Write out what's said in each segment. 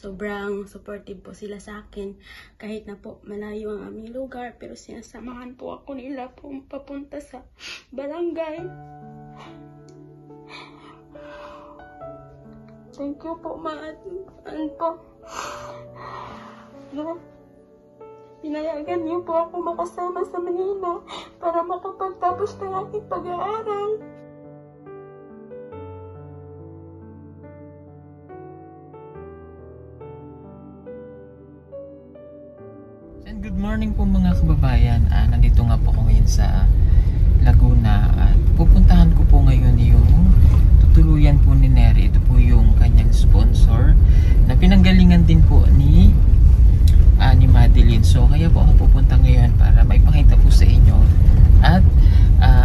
sobrang supportive po sila sa akin. Kahit na po malayo ang aming lugar, pero sinasamahan po ako nila po papunta sa barangay. Thank you po, ano po. No? Pinayagan niyo po ako makasama sa Manila para makapagtapos ng aking pag-aaral. And good morning po mga kababayan. Nandito nga po ako ngayon sa Laguna at pupuntahan ko po ngayon yung tutuluyan po ni Nery. Ito po yung kanyang sponsor na pinanggalingan din po ni Madeline. So kaya po ako pupunta ngayon para maipakita po sa inyo. At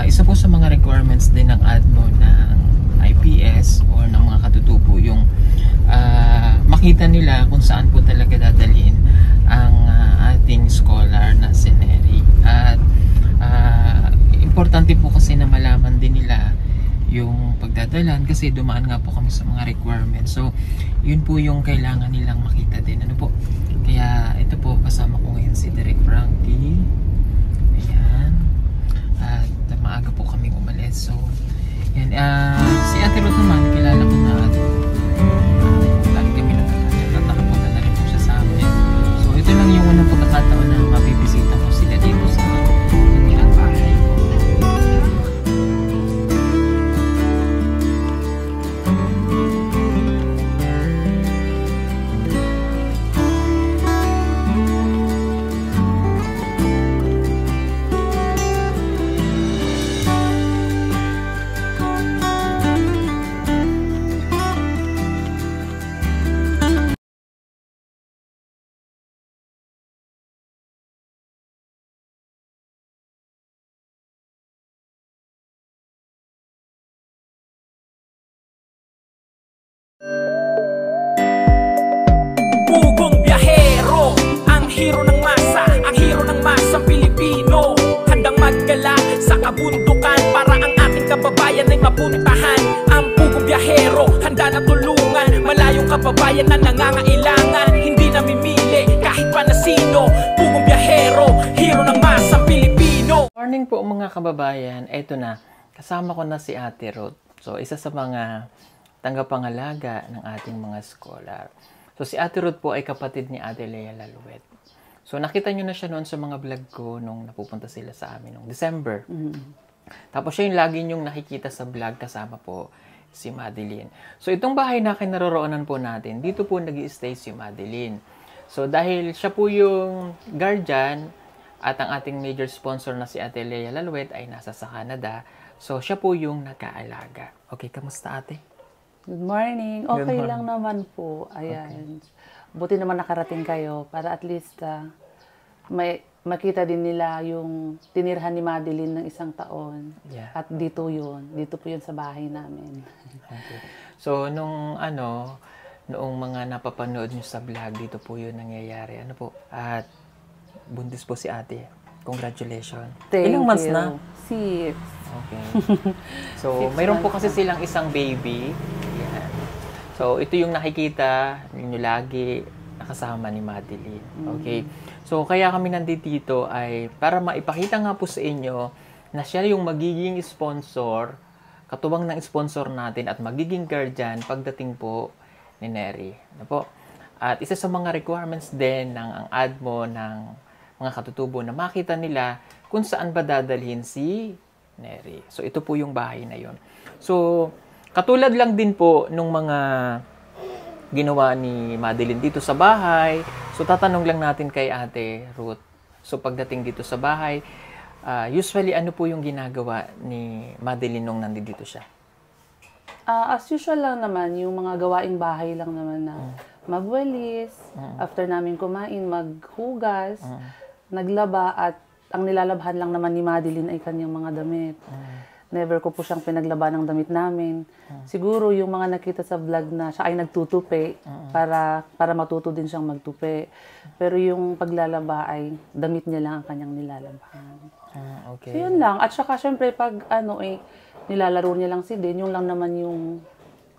isa po sa mga requirements din ng ADMO ng IPS or ng mga katutubo yung makita nila kung saan po talaga dadalhin ang ating scholar na si Nery. At importante po kasi na malaman din nila yung pagdadalan kasi dumaan nga po kami sa mga requirements. So yun po yung kailangan nilang makita din. Ano po? Kaya ito po, kasama ko ngayon si Direk Frankie. Ayan. At maaga po kami umalis. So yan. Si Ate Ruth naman, kilala ko na lagi kami natapunta na rin po siya sa amin. So ito lang yung unang pagkakataon na mabibisita ko sila dito sa kanilang bahay. Pugong biyahero, ang hero ng masa, ang hero ng masang Pilipino. Handang maggala sa kabundukan para ang ating kababayan ay mapuntahan. Ang pugong biyahero, handa na tulungan malayong kababayan na nangangailangan. Hindi namimili kahit pa na sino. Pugong biyahero, hero ng masang Pilipino. Morning po mga kababayan. Eto na, kasama ko na si Ate Ruth. So isa sa mga tanggapangalaga ng ating mga scholar. So si Ate Ruth po ay kapatid ni Ate Lea Laluet. So nakita nyo na siya noon sa mga vlog ko nung napupunta sila sa amin noong December. Tapos siya yung lagi nyong nakikita sa vlog kasama po si Madeline. So itong bahay na kinaroroonan po natin, dito po nag-i-stay si Madeline. So dahil siya po yung guardian at ang ating major sponsor na si Ate Lea Laluet ay nasa sa Canada. So siya po yung nag-aalaga. Okay, kamusta ate? Good morning. Okay lang naman po. Ayan. Okay. Buti naman nakarating kayo para at least may makita din nila yung tinirhan ni Madeline ng 1 taon. Yeah. At dito yun. Dito po yun sa bahay namin. Okay. So, noong mga napapanood nyo sa vlog, dito po yun nangyayari. Ano po? At buntis po si ate. Congratulations. Ilang months na? 6. Okay. So, mayroon po kasi silang isang baby. Yan. So, ito yung nakikita ninyo lagi nakasama ni Madeline. Okay. So, kaya kami nandito ay para maipakita nga po sa inyo na siya yung magiging sponsor, katuwang ng sponsor natin at magiging guardian pagdating po ni Nery. Ano po? At isa sa mga requirements din ng ang ADMO ng mga katutubo na makita nila kung saan ba dadalhin si Nery. So, ito po yung bahay na yon. So, katulad lang din po nung mga ginawa ni Madeline dito sa bahay. So, tatanong lang natin kay Ate Ruth. So, pagdating dito sa bahay, usually ano po yung ginagawa ni Madeline nung nandito siya? As usual lang naman, yung mga gawaing bahay lang naman na magwalis, after namin kumain, maghugas, naglaba, at ang nilalabhan lang naman ni Madeline ay kanyang mga damit. Never ko po siyang pinaglaba ng damit namin. Siguro yung mga nakita sa vlog na siya ay nagtutupi para matuto din siyang magtupi. Pero yung paglalaba ay damit niya lang ang kanyang nilalabhan. Okay. So yun lang. At saka syempre pag nilalaro niya lang si Din, yung lang naman yung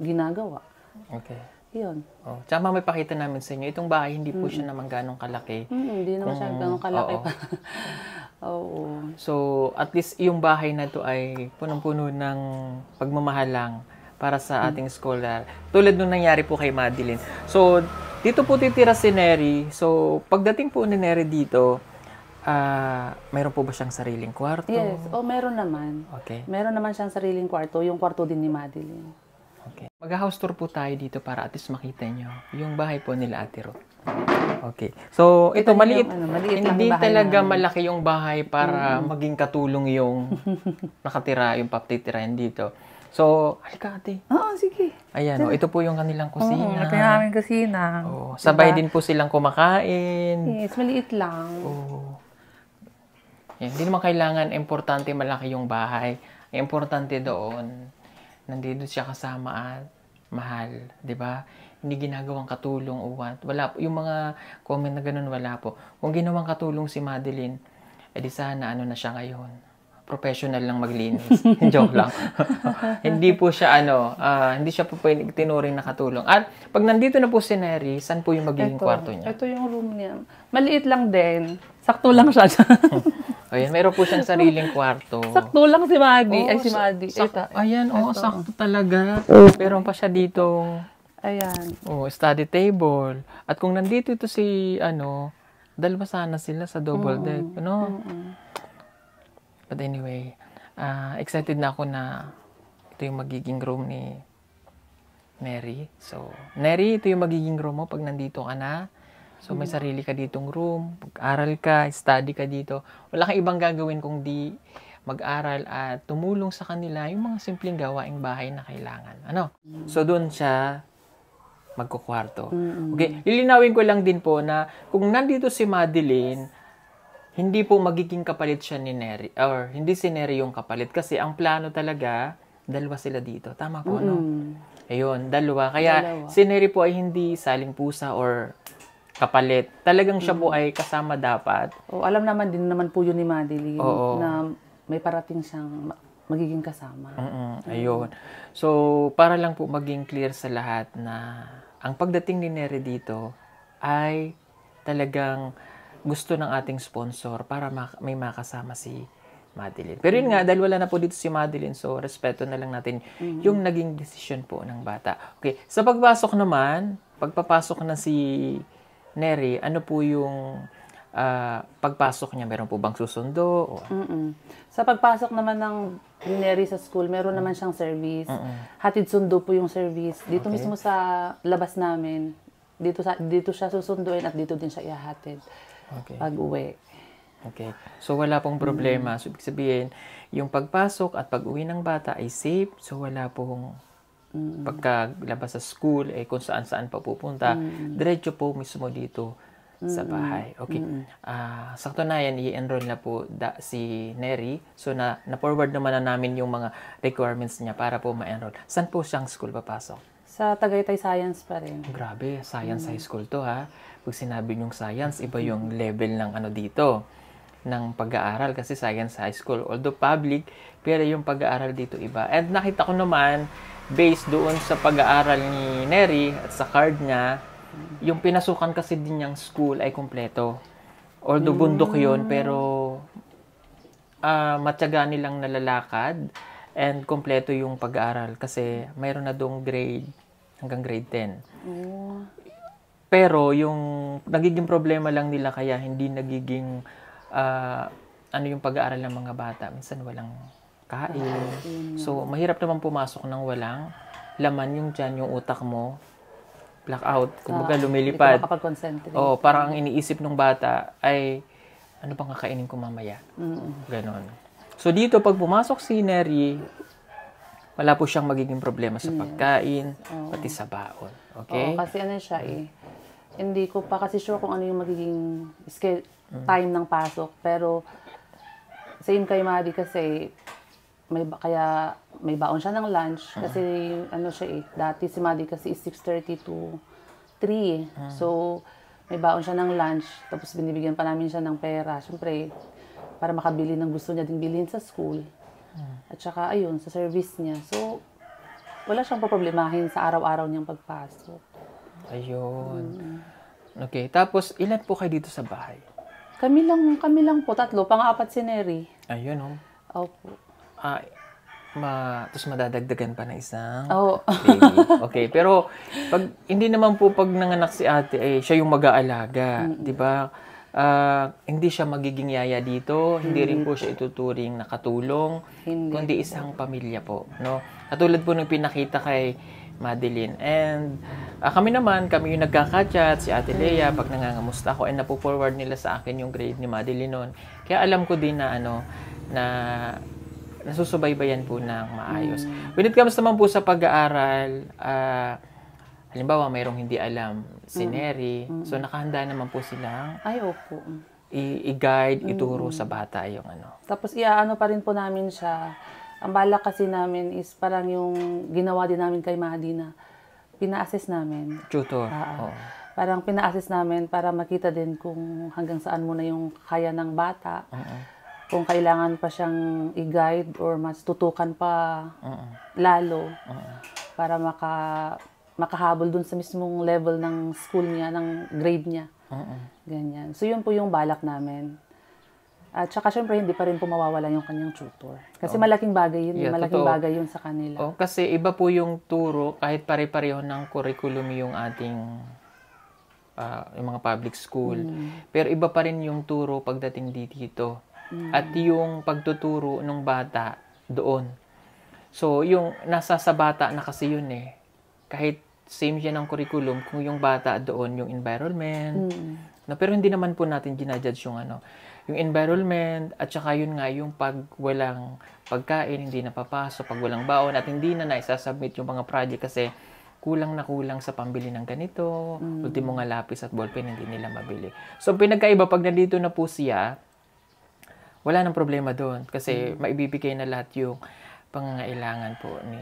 ginagawa. Okay. Yun. Oh, tsaka may pakita namin sa inyo, itong bahay hindi po siya naman ganong kalaki. Hindi naman siya ganun kalaki Oo. pa. Oo. So, at least yung bahay na to ay punong-puno ng pagmamahal lang para sa ating scholar. Tulad nung nangyari po kay Madeline. So, dito po titira si Neri. So, pagdating po ni Neri dito, mayroon po ba siyang sariling kwarto? Yes. Meron naman. Okay. Meron naman siyang sariling kwarto. Yung kwarto din ni Madeline. Okay. Mag-house tour po tayo dito para at least makita nyo yung bahay po nila Ate Ruth. Okay. So, ito maliit. Maliit lang Hindi yung bahay talaga namin. malaki yung bahay para maging katulong yung nakatira, yung papitirahin dito. So, halika ate. Oo, sige. Ayan, ito po yung kanilang kusina. Ito yung aming kusina. Oh, sabay din po silang kumakain. Yes, maliit lang. Oh. Yan, hindi naman kailangan importante malaki yung bahay. Importante doon, nandito siya kasama at mahal, 'di ba? Hindi ginagawang katulong o what. Wala po yung mga comment na ganoon, wala po. Kung ginawang katulong si Madeline, edi sana ano na siya ngayon. Professional lang maglinis. Joke lang. Hindi po siya hindi siya po pwedeng tinuring na katulong. At pag nandito na po si Neri, saan po yung magiging kwarto niya? Ito yung room niya. Maliit lang din. Sakto lang siya. Ayan, meron po siyang sariling kwarto. Sakto lang si Maddie. Oo, Ay, si Maddie. Ayan, sakto talaga. Meron pa siya dito, Ayan. study table. At kung nandito ito si, dalawa sana sila sa double deck. But anyway, excited na ako na ito yung magiging room ni Neri. So, Neri, ito yung magiging room mo pag nandito ka na. So, may sarili ka ditong room, mag-aral ka, study ka dito. Wala kang ibang gagawin kung di mag-aral at tumulong sa kanila yung mga simpleng gawaing bahay na kailangan. So, doon siya magkukwarto. Okay, lilinawin ko lang din po na kung nandito si Madeline, hindi po magiging kapalit siya ni Neri, or hindi si Neri yung kapalit. Kasi ang plano talaga, dalawa sila dito. Tama po, Ayun, dalawa. Kaya si Neri po ay hindi saling pusa or kapalit. Talagang siya po ay kasama dapat. Alam naman din naman po yun ni Madeline na may parating siyang magiging kasama. Ayun. So, para lang po maging clear sa lahat na ang pagdating ni Neri dito ay talagang gusto ng ating sponsor para may makasama si Madeline. Pero yun nga, dahil wala na po dito si Madeline, so respeto na lang natin yung naging decision po ng bata. Okay, sa pagpapasok na si Neri, ano po yung pagpasok niya? Meron po bang susundo? Sa pagpasok naman ng Neri sa school, meron naman siyang service. Hatid sundo po yung service. Dito mismo sa labas namin. Dito siya susunduin at dito din siya ihahatid pag uwi. Okay. So, wala pong problema. So, ibig sabihin, yung pagpasok at pag-uwi ng bata ay safe. So, wala pong pagkalabas sa school, kung saan-saan pa pupunta. Diretso po mismo dito sa bahay. Okay. Sakto na yan, i-enroll na po si Neri. So, na-forward naman na namin yung mga requirements niya para po ma-enroll. Saan po siyang school papasok? Sa Tagaytay Science pa rin. Grabe, science high school to ha. Pag sinabi yung science, iba yung level ng dito, ng pag-aaral kasi science high school. Although public, pero yung pag-aaral dito iba. And nakita ko naman, based doon sa pag-aaral ni Neri at sa card niya, yung pinasukan kasi din niyang school ay kumpleto. Although bundok yun, pero matyaga nilang nalalakad and kumpleto yung pag-aaral kasi mayroon na doong grade hanggang grade 10. Pero yung nagiging problema lang nila kaya hindi nagiging yung pag-aaral ng mga bata. Minsan walang kain. So, mahirap naman pumasok ng walang laman yung dyan, yung utak mo. Blackout. Kumbaga lumilipad. Hindi ka makapag-concentrate. Parang ang iniisip ng bata ay, ano bang kakainin ko mamaya? Ganon. So, dito pag pumasok si Neri, wala po siyang magiging problema sa pagkain, pati sa baon. Okay? Kasi siya hindi ko pa kasi sure kung ano yung magiging time ng pasok. Pero, same kay Maddie kasi, kaya may baon siya ng lunch. Kasi, siya dati si Maddie kasi is 6:30 to 3. So, may baon siya ng lunch. Tapos, binibigyan pa namin siya ng pera. Siyempre, para makabili ng gusto niya ding bilhin sa school. At saka, ayun, sa service niya. So, wala siyang problemahin sa araw-araw niyang pagpasok. Ayun. Okay. Tapos, ilan po kayo dito sa bahay? Kami lang po, 3. Pang-apat si Neri. Ayun, oh. Opo. Tapos madadagdagan pa na isang Oo. baby. Okay, pero hindi naman po pag nanganak si ate, siya yung mag-aalaga, di ba? Hindi siya magiging yaya dito, hindi rin po siya ituturing na katulong, kundi isang pamilya po, no? Katulad po ng pinakita kay Madeline. And kami yung nagkaka-chat, si Ate Lea, pag nangangamusta ako, and napo-forward nila sa akin yung grade ni Madeline noon. Kaya alam ko din na na nasusubaybayan po ng maayos. When it comes naman po sa pag-aaral, halimbawa mayroong hindi alam si Neri, so nakahanda naman po silang Ay, opo. i-guide, ituro sa bata yung Tapos iaano pa rin po namin siya. Ang balak kasi namin is parang yung ginawa din namin kay Mahdi na pina-assess namin. Tutor. Parang pina-assess namin para makita din kung hanggang saan muna yung kaya ng bata. Kung kailangan pa siyang i-guide or mas tutukan pa lalo para makahabol dun sa mismong level ng school niya, ng grade niya. Ganyan. So yun po yung balak namin. At saka syempre hindi pa rin po mawawala yung kanyang tutor. Kasi malaking bagay yun. Yeah, malaking totoo. bagay yun sa kanila. Kasi iba po yung turo kahit pare-pareho ng curriculum yung ating yung mga public school. Pero iba pa rin yung turo pagdating dito. At yung pagtuturo ng bata doon. So, yung nasa sa bata na kasi yun Kahit same yan ang curriculum, kung yung bata doon, yung environment. Pero hindi naman po natin ginajudge yung yung environment, at saka yun nga, yung pag walang pagkain, hindi napapasok, pag walang baon, at hindi na naisasubmit yung mga project kasi kulang na kulang sa pambili ng ganito, ultimo nga lapis at ballpen, hindi nila mabili. So, pinagkaiba, pag nandito na po siya, wala nang problema doon kasi maibibigay na lahat yung pangangailangan po ni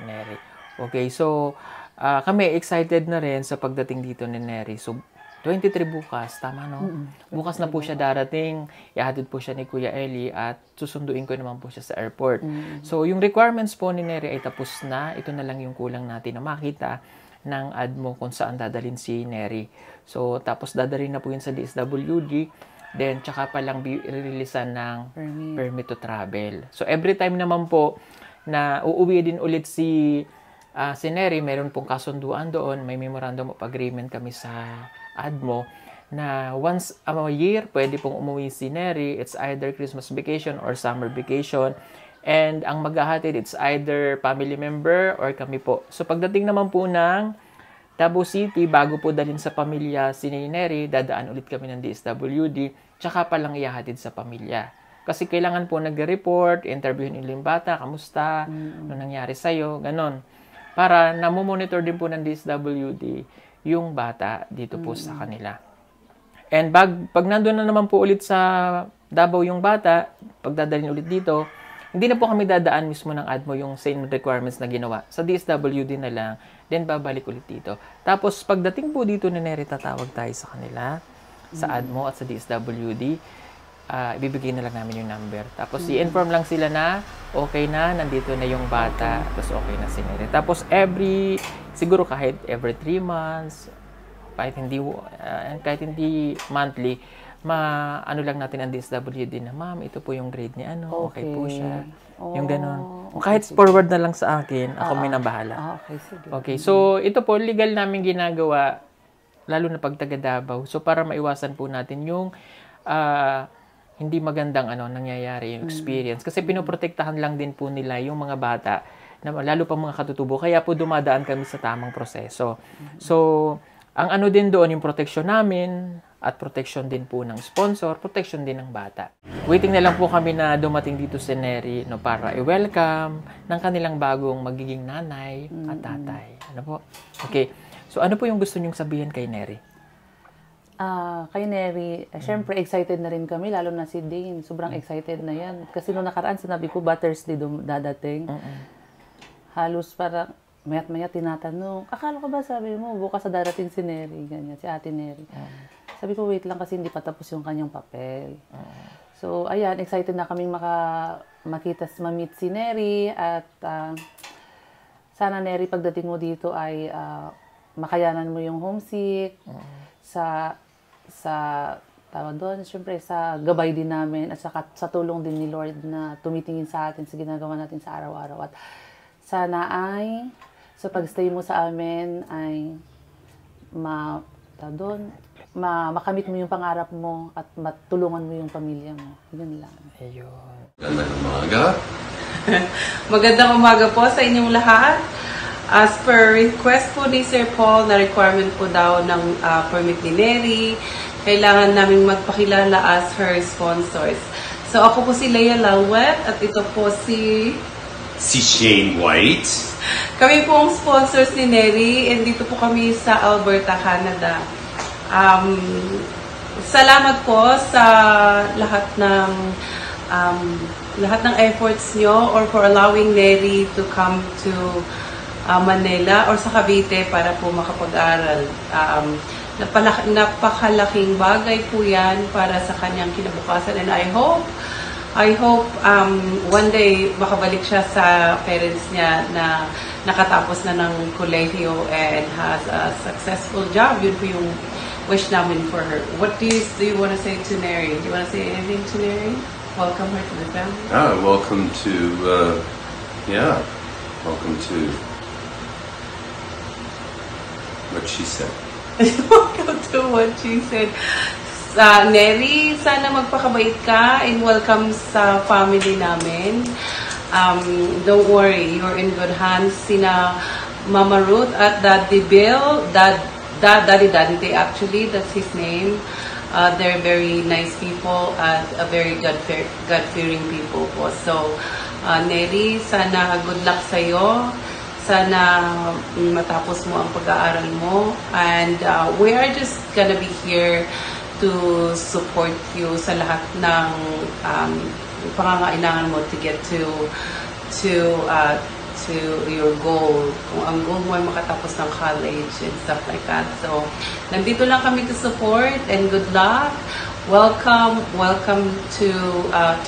Neri. Okay, so kami excited na rin sa pagdating dito ni Neri. So 23 bukas, tama no? Bukas na po siya darating, ihatid po siya ni Kuya Eli at susunduin ko naman po siya sa airport. So yung requirements po ni Neri ay tapos na. Ito na lang yung kulang natin na makita ng ADMO kung saan dadalhin si Neri. So tapos dadalhin na po yun sa DSWD. Then, tsaka palang releasean ng permit to travel. So, every time naman po na uuwi din ulit si Neri, meron pong kasunduan doon, may memorandum of agreement kami sa ADMO na once a year, pwede pong umuwi si Neri. It's either Christmas vacation or summer vacation. And ang maghahatid, it's either family member or kami po. So, pagdating naman po ng Davao City, bago po dalhin sa pamilya si Neri, dadaan ulit kami ng DSWD, tsaka palang ihahatid sa pamilya. Kasi kailangan po nag-report, interviewin nila yung bata, kamusta, ano nangyari sa'yo, ganon. Para namomonitor din po ng DSWD yung bata dito po sa kanila. And pag nandun na naman po ulit sa Davao yung bata, pagdadalhin ulit dito, hindi na po kami dadaan mismo ng ADMO yung same requirements na ginawa. Sa DSWD na lang, then babalik ulit dito. Tapos pagdating po dito ni Neri, tatawag tayo sa kanila, sa ADMO at sa DSWD, ibibigay na lang namin yung number. Tapos i-inform lang sila na okay na, nandito na yung bata, tapos okay na si Neri. Tapos siguro kahit every 3 months, kahit hindi monthly, ano lang natin ang DSWD na, ma'am, ito po yung grade ni okay po siya. Yung ganon. Kahit forward na lang sa akin, ako may nabahala. Okay, sige. Okay, so ito po, legal namin ginagawa, lalo na pag taga Davao. So para maiwasan po natin yung hindi magandang nangyayari yung experience. Kasi pinoprotektahan lang din po nila yung mga bata, lalo pa mga katutubo. Kaya po dumadaan kami sa tamang proseso. So, ang din doon, yung protection namin, at protection din po ng sponsor, protection din ng bata. Waiting na lang po kami na dumating dito si Neri para i-welcome ng kanilang bagong magiging nanay at tatay. Ano po? Okay. So, ano po yung gusto niyong sabihin kay Neri? Kay Neri, syempre excited na rin kami, lalo na si Dane. Sobrang excited na yan. Kasi nung nakaraan, sinabi ko, Thursday dadating. Halos parang, mayat-mayat tinatanong, akala ko ba sabi mo, bukas sa darating si Neri, ganyan, si Ate Neri. Sabi ko, wait lang kasi hindi pa tapos yung kanyang papel. So, ayan, excited na kaming ma-meet si Neri at sana Neri, pagdating mo dito ay makayanan mo yung homesick, sa tawag doon, syempre sa gabay din namin at sa tulong din ni Lord na tumitingin sa atin sa ginagawa natin sa araw-araw. At sana ay sa pagstay mo sa amin ay makamit mo yung pangarap mo at matulungan mo yung pamilya mo. Yun lang. Ayun. Magandang umaga. Magandang umaga po sa inyong lahat. As per request po ni Sir Paul na requirement po daw ng permit ni Neri, kailangan naming magpakilala as her sponsors. So ako po si Leia Lalwet at ito po si Shane White. Kami po ang sponsors ni Neri and dito po kami sa Alberta, Canada. Salamat po sa lahat ng efforts nyo or for allowing Neri to come to Manila or sa Cavite para po makapag-aral. Napakalaking bagay po yan para sa kanyang kinabukasan and I hope one day makabalik siya sa parents niya na nakatapos na ng kolehiyo and has a successful job. Yun po yung wish namin for her. What do you want to say to Neri? Do you want to say anything to Neri? Welcome her to the family. Welcome to what she said. Welcome to what she said. Neri, sana magpakabait ka and welcome sa family namin. Don't worry, you're in good hands. Sina Mama Ruth at Daddy Bill, Daddy Dante actually, that's his name. They're very nice people at a very God-fearing people po. So, Neri, sana good luck sa'yo. Sana matapos mo ang pag-aaral mo. And we are just gonna be here to support you sa lahat ng pangangailangan mo to get to your goal. Kung ang goal mo ay makatapos ng college and stuff like that. So, nandito lang kami to support and good luck. Welcome to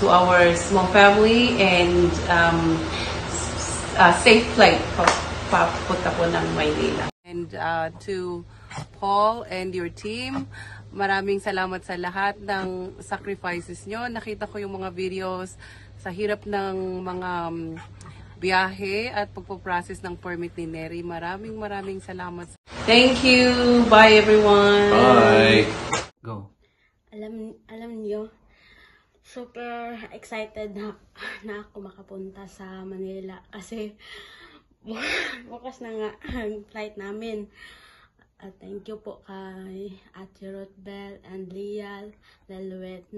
our small family and safe flight papunta po ng Maynila. And to Paul and your team, maraming salamat sa lahat ng sacrifices nyo. Nakita ko yung mga videos sa hirap ng mga biyahe at pagpo-process ng permit ni Neri. Maraming salamat. Thank you. Bye everyone. Bye. Go. Alam niyo, super excited na ako makapunta sa Manila kasi bukas na nga ang flight namin. At thank you po kay Ate Rothbell and Leia Lalwet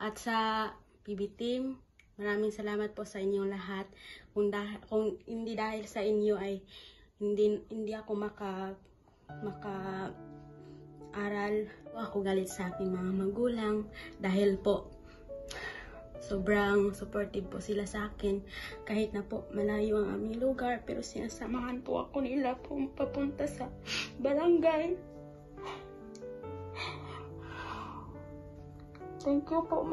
at sa PB team. Maraming salamat po sa inyong lahat. Kung hindi dahil sa inyo ay hindi ako maka-aral. Ako galit sa aking mga magulang dahil po sobrang supportive po sila sa akin. Kahit na po malayo ang aming lugar, pero sinasamahan po ako nila po papunta sa barangay. Thank you po,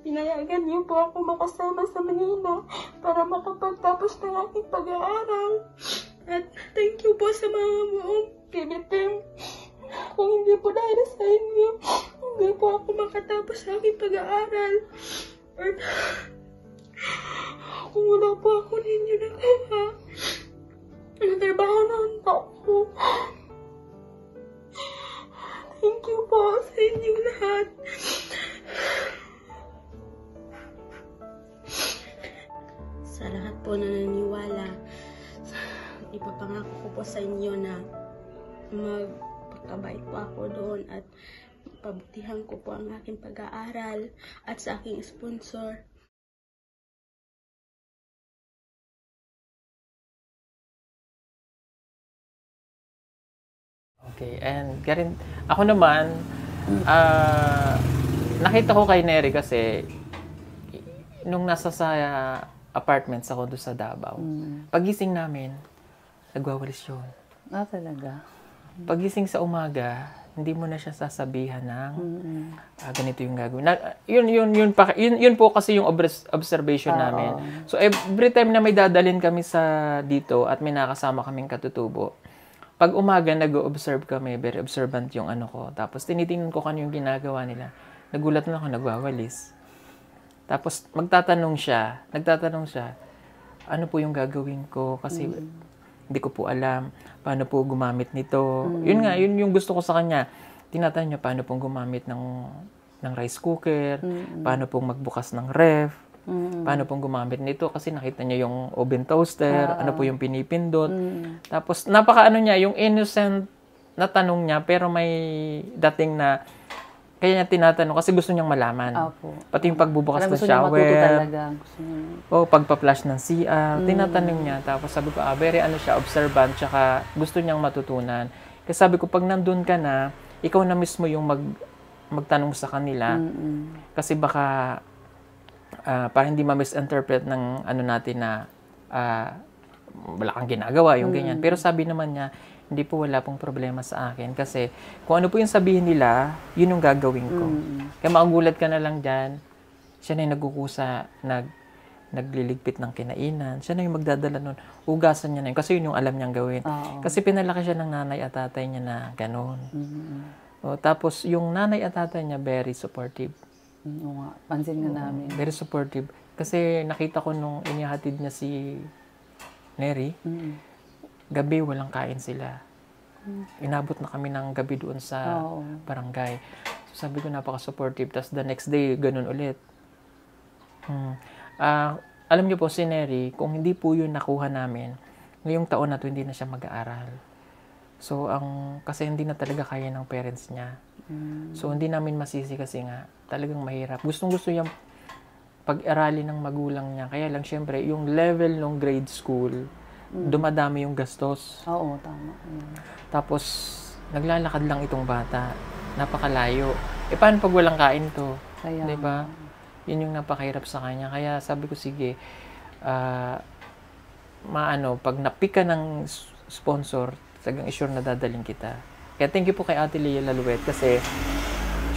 pinayagan niyo po ako makasama sa Manila para makapagtapos ng aking pag-aaral. At thank you po sa mga buong PBTM. Kung hindi po dahil sa inyo, hindi po ako makatapos sa aking pag-aaral. Or kung wala po ako ninyo nagawa, natrabaho na ako. Thank you po sa inyong lahat. Sa lahat po na naniwala, ipapangako ko po sa inyo na magpakabait po ako doon at pabutihan ko po ang aking pag-aaral at sa aking sponsor. Okay, and Karin, ako naman, nakita ko kay Neri kasi nung nasa sa apartment ako doon sa Davao, pagising namin, nagwawalis yun. Talaga? Pagising sa umaga, hindi mo na siya sasabihan ng ganito yung gagawin. Yun po kasi yung observation namin. So every time na may dadalhin kami sa dito at may nakasama kaming katutubo, pag umaga nag-observe kami, very observant yung ano ko. Tapos tinitingnan ko kano yung ginagawa nila. Nagulat na ako, nagwawalis. Tapos nagtatanong siya, ano po yung gagawin ko? Kasi hindi ko po alam paano po gumamit nito. Yun nga, yun yung gusto ko sa kanya. Tinatanong niya paano pong gumamit ng rice cooker, paano pong magbukas ng ref, paano pong gumamit nito kasi nakita niya yung oven toaster, ano po yung pinipindot. Tapos napaka niya, yung innocent na tanong niya pero may dating na kaya niya tinatanong kasi gusto niyang malaman. Opo. Pati yung pagbubukas ng Gusto niya shower. matuto talaga. O pagpa-flush ng CR, tinatanong niya. Tapos sabi ko, very observant, tsaka gusto niyang matutunan. Kasi sabi ko, pag nandun ka na, ikaw na mismo yung magtanong sa kanila. Kasi baka, para hindi ma-misinterpret ng ano natin na wala kang ginagawa, yung ganyan. Pero sabi naman niya, hindi po wala pong problema sa akin. Kasi kung ano po yung sabihin nila, yun yung gagawin ko. Kaya magugulat ka na lang dyan, siya na yung nagkukusa, nagliligpit ng kinainan. Siya na yung magdadala nun. Ugasan niya na yun. Kasi yun yung alam niyang gawin. Kasi pinalaki siya ng nanay at tatay niya na gano'n. Tapos yung nanay at tatay niya, very supportive. Oo nga, pansin nga namin. Very supportive. Kasi nakita ko nung inihatid niya si Neri, gabi walang kain sila. Inabot na kami ng gabi doon sa barangay. So sabi ko napaka-supportive. Tapos the next day, ganun ulit. Alam niyo po si Neri, kung hindi po yun nakuha namin, ngayong taon na to hindi na siya mag-aaral. So kasi hindi na talaga kaya ng parents niya. So hindi namin masisi kasi nga talagang mahirap. Gustong-gusto niyang pag-aralin ng magulang niya. Kaya lang syempre, yung level ng grade school, dumadami yung gastos. Oo, tama. Tapos, naglalakad lang itong bata. Napakalayo. Paano pag walang kain to? Kaya, diba? Yun yung napakahirap sa kanya. Kaya sabi ko, sige, pag napika ng sponsor, sagang sure na dadaling kita. Kaya thank you po kay Ate Lea Laluet kasi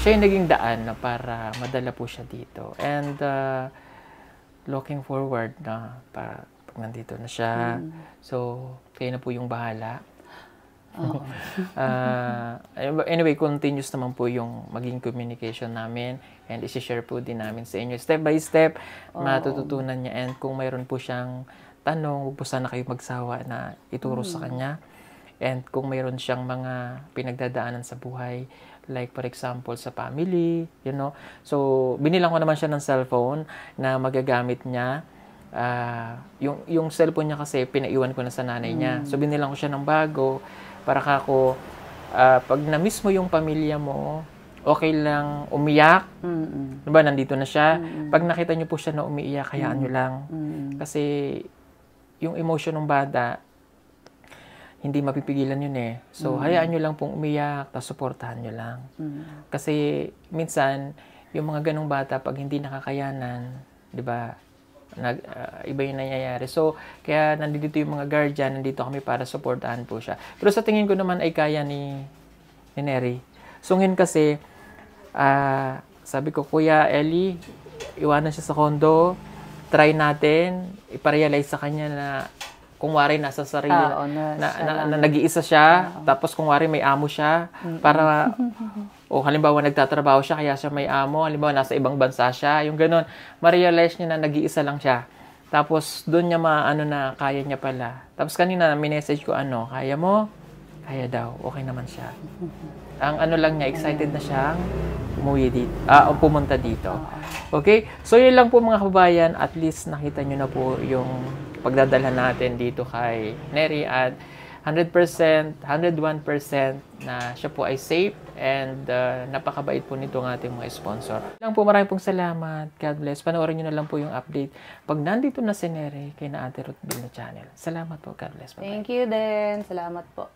siya yung naging daan na para madala po siya dito. And looking forward na para nandito na siya. So, kayo na po yung bahala. Anyway, continuous naman po yung maging communication namin and isi-share po din namin sa inyo. Step by step, matututunan niya. And kung mayroon po siyang tanong, huwag po sana kayo magsawa na ituro sa kanya. And kung mayroon siyang mga pinagdadaanan sa buhay, like for example sa family, So, binilang ko naman siya ng cellphone na magagamit niya. Yung cellphone niya kasi pinaiwan ko na sa nanay niya. So binilang ko siya ng bago para kako pag na-miss mo yung pamilya mo, okay lang umiyak. Diba, nandito na siya. Pag nakita niyo po siya na umiiyak, hayaan niyo lang. Kasi yung emotion ng bata, hindi mapipigilan yun eh. So hayaan niyo lang pong umiyak, tapos suportahan niyo lang. Kasi minsan, yung mga ganong bata, pag hindi nakakayanan, diba, iba yung nangyayari. So, kaya nandito yung mga guardian, nandito kami para supportahan po siya. Pero sa tingin ko naman ay kaya ni Neri. So, ngayon kasi, sabi ko, Kuya Ellie, iwanan siya sa kondo, try natin, iparealize sa kanya na kung wari nasa sarili, na nag-iisa siya, tapos kung wari may amo siya, para, halimbawa nagtatrabaho siya, kaya siya may amo, halimbawa nasa ibang bansa siya, yung ganun, ma-realize niya na nag-iisa lang siya. Tapos, doon niya na kaya niya pala. Tapos kanina, minessage ko, kaya mo? Kaya daw, okay naman siya. Ang lang niya, excited na siyang pumunta dito. Okay? So, yun lang po mga kababayan, at least nakita nyo na po yung pagdadalhan natin dito kay Neri at 100%, 101% na siya po ay safe and napakabait po nito ng ating mga sponsor. Lang po, maraming pong salamat. God bless. Panoorin nyo na lang po yung update pag nandito na si Neri kay na Ate Ruth Bill na channel. Salamat po. God bless. Bye-bye. Thank you din. Salamat po.